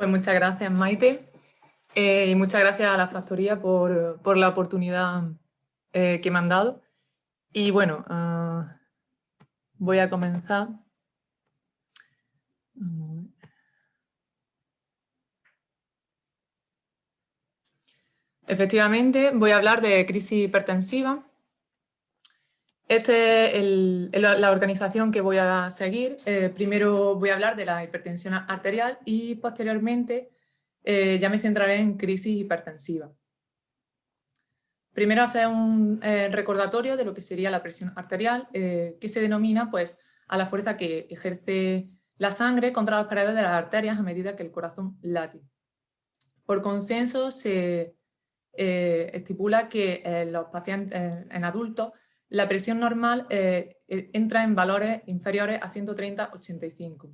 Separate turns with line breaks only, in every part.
Pues muchas gracias, Maite, y muchas gracias a la factoría por la oportunidad que me han dado. Y bueno, voy a comenzar. Efectivamente, voy a hablar de crisis hipertensiva. Esta es la organización que voy a seguir. Primero voy a hablar de la hipertensión arterial y posteriormente ya me centraré en crisis hipertensiva. Primero hacer un recordatorio de lo que sería la presión arterial, que se denomina pues, a la fuerza que ejerce la sangre contra las paredes de las arterias a medida que el corazón late. Por consenso se estipula que en los pacientes, en adultos, la presión normal entra en valores inferiores a 130/85,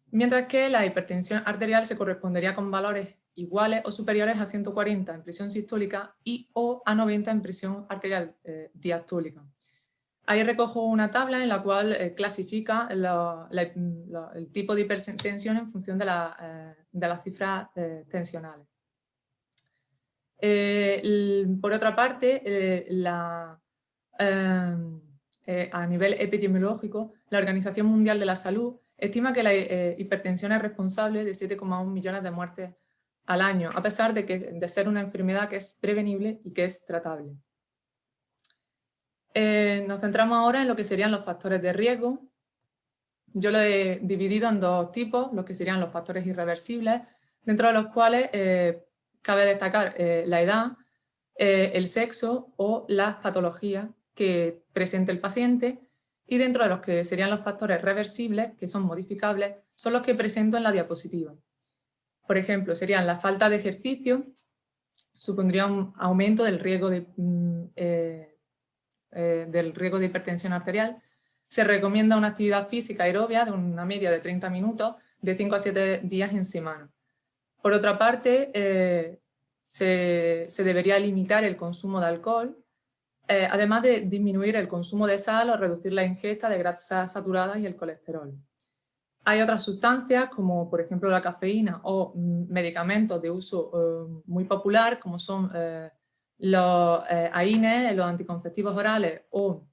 mientras que la hipertensión arterial se correspondería con valores iguales o superiores a 140 en presión sistólica y o a 90 en presión arterial diastólica. Ahí recojo una tabla en la cual clasifica el tipo de hipertensión en función de las cifras tensionales. Por otra parte, a nivel epidemiológico, la Organización Mundial de la Salud estima que la hipertensión es responsable de 7,1 millones de muertes al año, a pesar de ser una enfermedad que es prevenible y que es tratable. Nos centramos ahora en lo que serían los factores de riesgo. Yo lo he dividido en dos tipos, los que serían los factores irreversibles, dentro de los cuales cabe destacar la edad, el sexo o las patologías que presente el paciente, y dentro de los que serían los factores reversibles, que son modificables, son los que presento en la diapositiva. Por ejemplo, serían la falta de ejercicio, supondría un aumento del riesgo del riesgo de hipertensión arterial. Se recomienda una actividad física aerobia de una media de 30 minutos de 5 a 7 días en semana. Por otra parte, se debería limitar el consumo de alcohol, además de disminuir el consumo de sal o reducir la ingesta de grasas saturadas y el colesterol. Hay otras sustancias, como por ejemplo la cafeína o medicamentos de uso muy popular, como son los AINES, los anticonceptivos orales o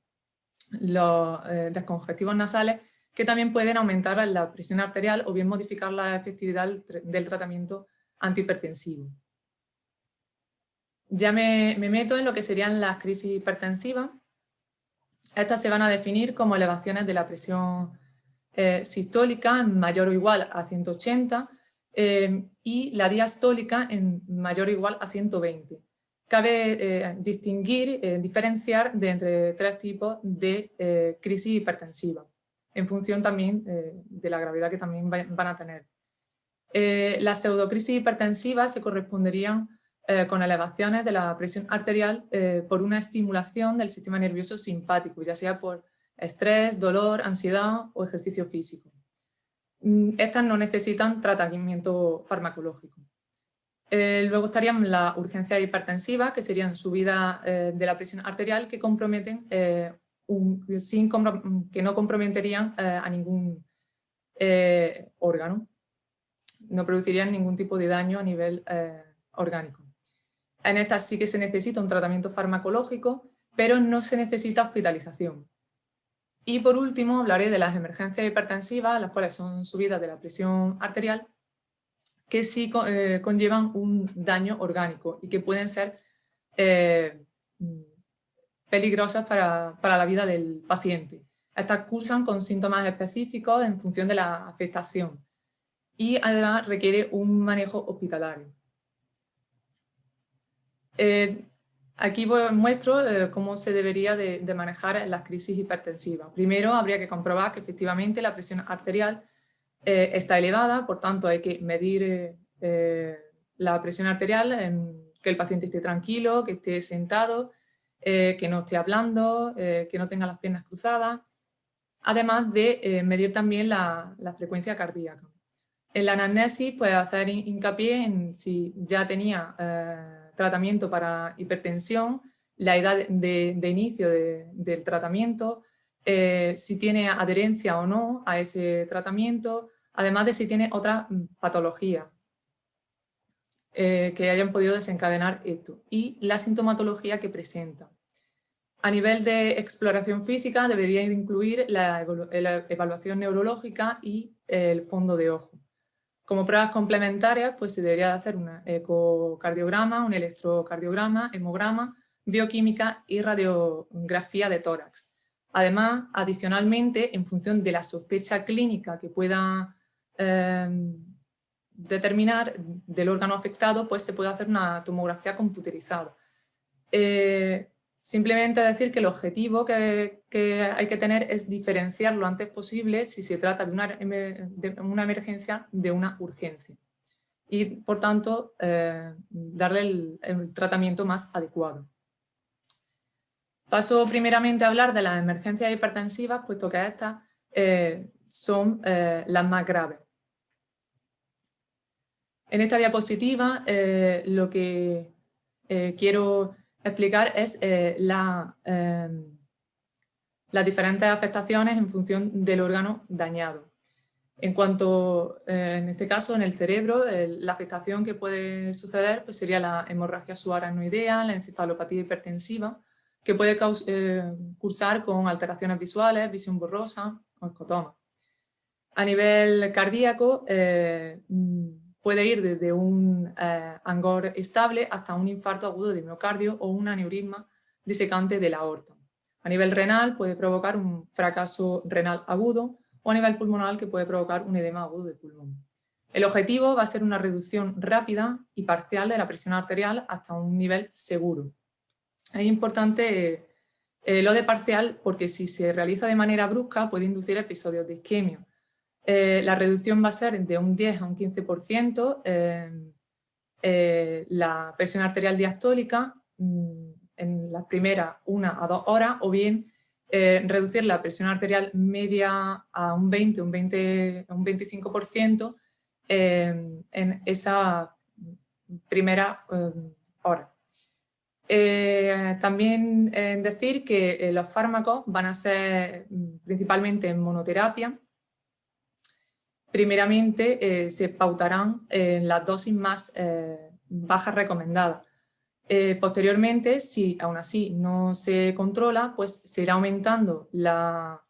los descongestivos nasales, que también pueden aumentar la presión arterial o bien modificar la efectividad del tratamiento antihipertensivo. Ya me meto en lo que serían las crisis hipertensivas. Estas se van a definir como elevaciones de la presión sistólica en mayor o igual a 180 y la diastólica en mayor o igual a 120. Cabe distinguir, diferenciar de entre tres tipos de crisis hipertensiva, en función también de la gravedad que también van a tener. Las pseudocrisis hipertensivas se corresponderían con elevaciones de la presión arterial por una estimulación del sistema nervioso simpático, ya sea por estrés, dolor, ansiedad o ejercicio físico. Estas no necesitan tratamiento farmacológico. Luego estarían las urgencias hipertensivas, que serían subidas de la presión arterial que comprometen, que no comprometerían a ningún órgano. No producirían ningún tipo de daño a nivel orgánico. En estas sí que se necesita un tratamiento farmacológico, pero no se necesita hospitalización. Y por último hablaré de las emergencias hipertensivas, las cuales son subidas de la presión arterial, que sí conllevan un daño orgánico y que pueden ser peligrosas para la vida del paciente. Estas cursan con síntomas específicos en función de la afectación y además requiere un manejo hospitalario. Aquí muestro cómo se debería de manejar las crisis hipertensivas. Primero habría que comprobar que efectivamente la presión arterial está elevada, por tanto hay que medir la presión arterial, que el paciente esté tranquilo, que esté sentado, que no esté hablando, que no tenga las piernas cruzadas, además de medir también la frecuencia cardíaca. En la anamnesis, pues hacer hincapié en si ya tenía tratamiento para hipertensión, la edad de inicio del tratamiento, si tiene adherencia o no a ese tratamiento, además de si tiene otras patologías, que hayan podido desencadenar esto y la sintomatología que presenta. A nivel de exploración física debería incluir la evaluación neurológica y el fondo de ojo. Como pruebas complementarias, pues se debería hacer un ecocardiograma, un electrocardiograma, hemograma, bioquímica y radiografía de tórax. Además, adicionalmente, en función de la sospecha clínica que pueda determinar del órgano afectado, pues se puede hacer una tomografía computerizada. Simplemente decir que el objetivo que hay que tener es diferenciar lo antes posible si se trata de una emergencia de una urgencia y, por tanto, darle el tratamiento más adecuado. Paso primeramente a hablar de las emergencias hipertensivas, puesto que estas son las más graves. En esta diapositiva lo que quiero explicar es las diferentes afectaciones en función del órgano dañado. En cuanto, en este caso, en el cerebro, la afectación que puede suceder pues sería la hemorragia subaracnoidea, la encefalopatía hipertensiva, que puede cursar con alteraciones visuales, visión borrosa o escotoma. A nivel cardíaco, puede ir desde un angor estable hasta un infarto agudo de miocardio o un aneurisma disecante de la aorta. A nivel renal puede provocar un fracaso renal agudo o a nivel pulmonar que puede provocar un edema agudo del pulmón. El objetivo va a ser una reducción rápida y parcial de la presión arterial hasta un nivel seguro. Es importante lo de parcial porque si se realiza de manera brusca puede inducir episodios de isquemia. La reducción va a ser de un 10 a un 15%, la presión arterial diastólica en las primeras 1 a 2 horas, o bien reducir la presión arterial media a un 20, un 25% en esa primera hora. También decir que los fármacos van a ser principalmente en monoterapia. Primeramente se pautarán en las dosis más bajas recomendadas. Posteriormente, si aún así no se controla, pues se irá aumentando la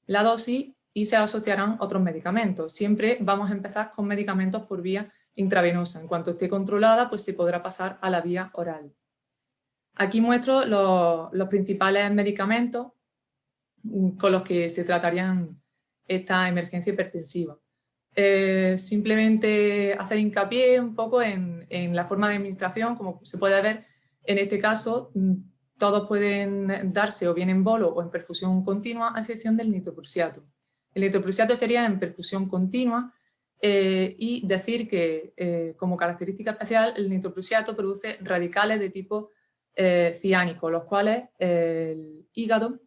dosis y se asociarán otros medicamentos. Siempre vamos a empezar con medicamentos por vía intravenosa. En cuanto esté controlada, pues se podrá pasar a la vía oral. Aquí muestro los principales medicamentos con los que se tratarían esta emergencia hipertensiva. Simplemente hacer hincapié un poco en la forma de administración. Como se puede ver, en este caso todos pueden darse o bien en bolo o en perfusión continua, a excepción del nitroprusiato. El nitroprusiato sería en perfusión continua y decir que como característica especial el nitroprusiato produce radicales de tipo ciánico, los cuales el hígado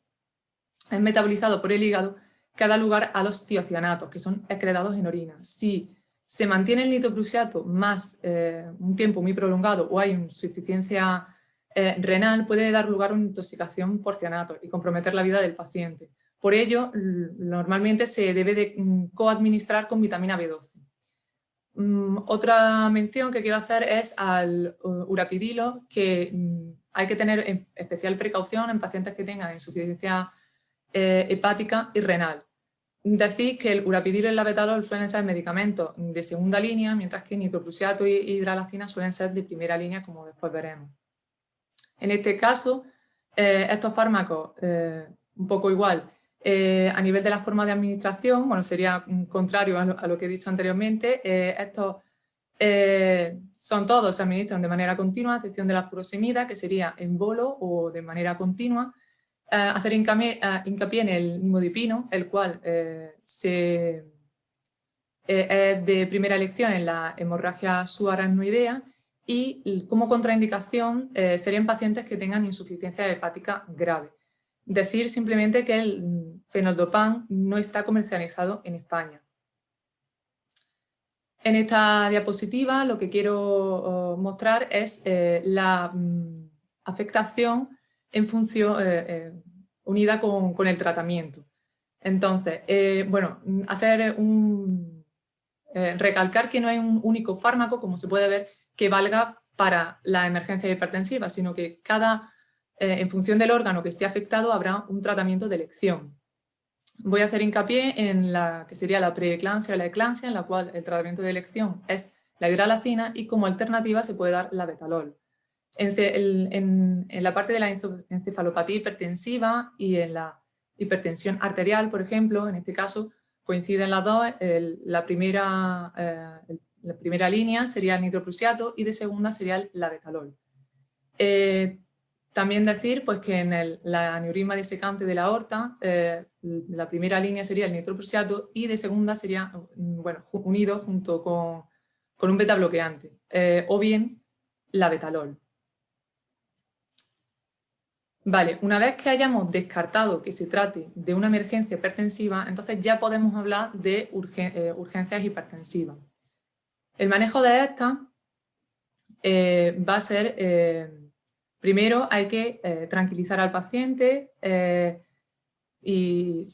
es metabolizado por el hígado que da lugar a los tiocianatos, que son excretados en orina. Si se mantiene el nitroprusiato más un tiempo muy prolongado o hay insuficiencia renal, puede dar lugar a una intoxicación por cianatos y comprometer la vida del paciente. Por ello, normalmente se debe de coadministrar con vitamina B12. Otra mención que quiero hacer es al urapidilo, que hay que tener especial precaución en pacientes que tengan insuficiencia hepática y renal. Decir que el urapidilo y el labetalol suelen ser medicamentos de segunda línea, mientras que nitroprusiato y hidralazina suelen ser de primera línea, como después veremos. En este caso, estos fármacos, un poco igual, a nivel de la forma de administración, bueno, sería contrario a lo que he dicho anteriormente, estos son todos, se administran de manera continua, a excepción de la furosemida, que sería en bolo o de manera continua. Hacer hincapié en el nimodipino, el cual es de primera elección en la hemorragia subaracnoidea y como contraindicación serían pacientes que tengan insuficiencia hepática grave. Decir simplemente que el fenoldopam no está comercializado en España. En esta diapositiva lo que quiero mostrar es la afectación en función, unida con el tratamiento. Entonces, bueno, recalcar que no hay un único fármaco, como se puede ver que valga para la emergencia hipertensiva, sino que en función del órgano que esté afectado habrá un tratamiento de elección. Voy a hacer hincapié en la que sería la preeclampsia o la eclampsia, en la cual el tratamiento de elección es la hidralazina y como alternativa se puede dar la betalol. En la parte de la encefalopatía hipertensiva y en la hipertensión arterial, por ejemplo, en este caso coinciden las dos. La primera línea sería el nitroprusiato y de segunda sería el labetalol. También decir pues, que en la aneurisma disecante de la aorta, la primera línea sería el nitroprusiato y de segunda sería unido junto con un beta bloqueante, o bien la betalol. Vale, una vez que hayamos descartado que se trate de una emergencia hipertensiva, entonces ya podemos hablar de urgencias hipertensivas. El manejo de estas va a ser, primero hay que tranquilizar al paciente y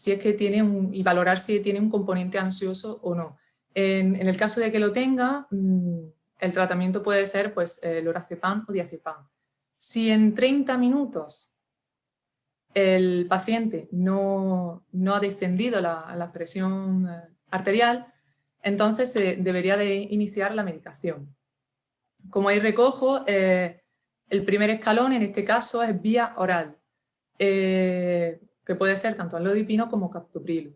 valorar si tiene un componente ansioso o no. En el caso de que lo tenga, el tratamiento puede ser pues, lorazepam o diazepam. Si en 30 minutos el paciente no ha descendido la presión arterial, entonces se debería de iniciar la medicación. Como ahí recojo, el primer escalón en este caso es vía oral, que puede ser tanto amlodipino como captoprilo.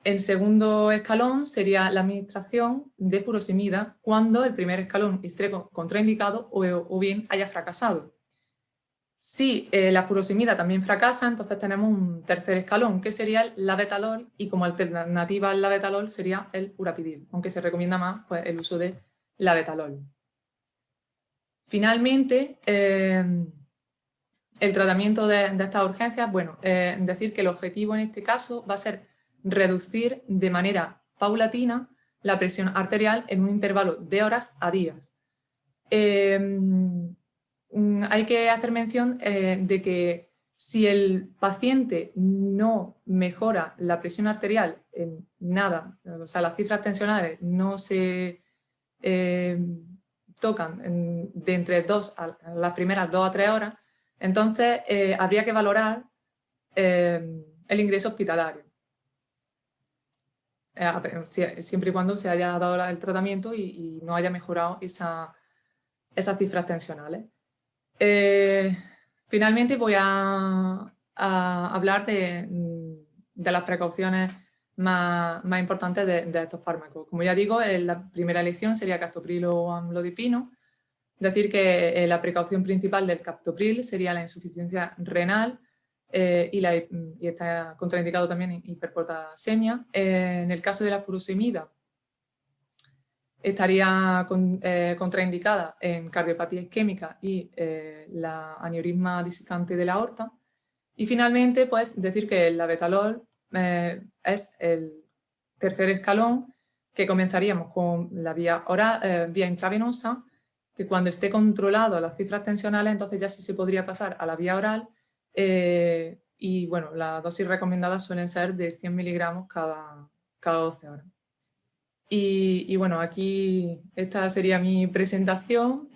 El segundo escalón sería la administración de furosemida cuando el primer escalón esté contraindicado o bien haya fracasado. Si la furosemida también fracasa, entonces tenemos un tercer escalón, que sería el labetalol, y como alternativa al labetalol sería el urapidil, aunque se recomienda más pues, el uso de labetalol. Finalmente, el tratamiento de estas urgencias, decir que el objetivo en este caso va a ser reducir de manera paulatina la presión arterial en un intervalo de horas a días. Hay que hacer mención de que si el paciente no mejora la presión arterial en nada, o sea, las cifras tensionales no se tocan de entre las primeras 2 a 3 horas, entonces habría que valorar el ingreso hospitalario, siempre y cuando se haya dado el tratamiento y no haya mejorado esas cifras tensionales. Finalmente voy a hablar de las precauciones más importantes de estos fármacos. Como ya digo, la primera elección sería captoprilo o amlodipino. Decir que la precaución principal del captopril sería la insuficiencia renal y está contraindicado también en hiperpotasemia. En el caso de la furosemida, estaría contraindicada en cardiopatía isquémica y la aneurisma disecante de la aorta. Y finalmente, pues decir que el labetalol es el tercer escalón, que comenzaríamos con la vía oral, vía intravenosa, que cuando esté controlado las cifras tensionales, entonces ya sí se podría pasar a la vía oral. Y bueno, las dosis recomendadas suelen ser de 100 miligramos cada 12 horas. Y bueno, aquí esta sería mi presentación.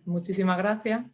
Muchísimas gracias.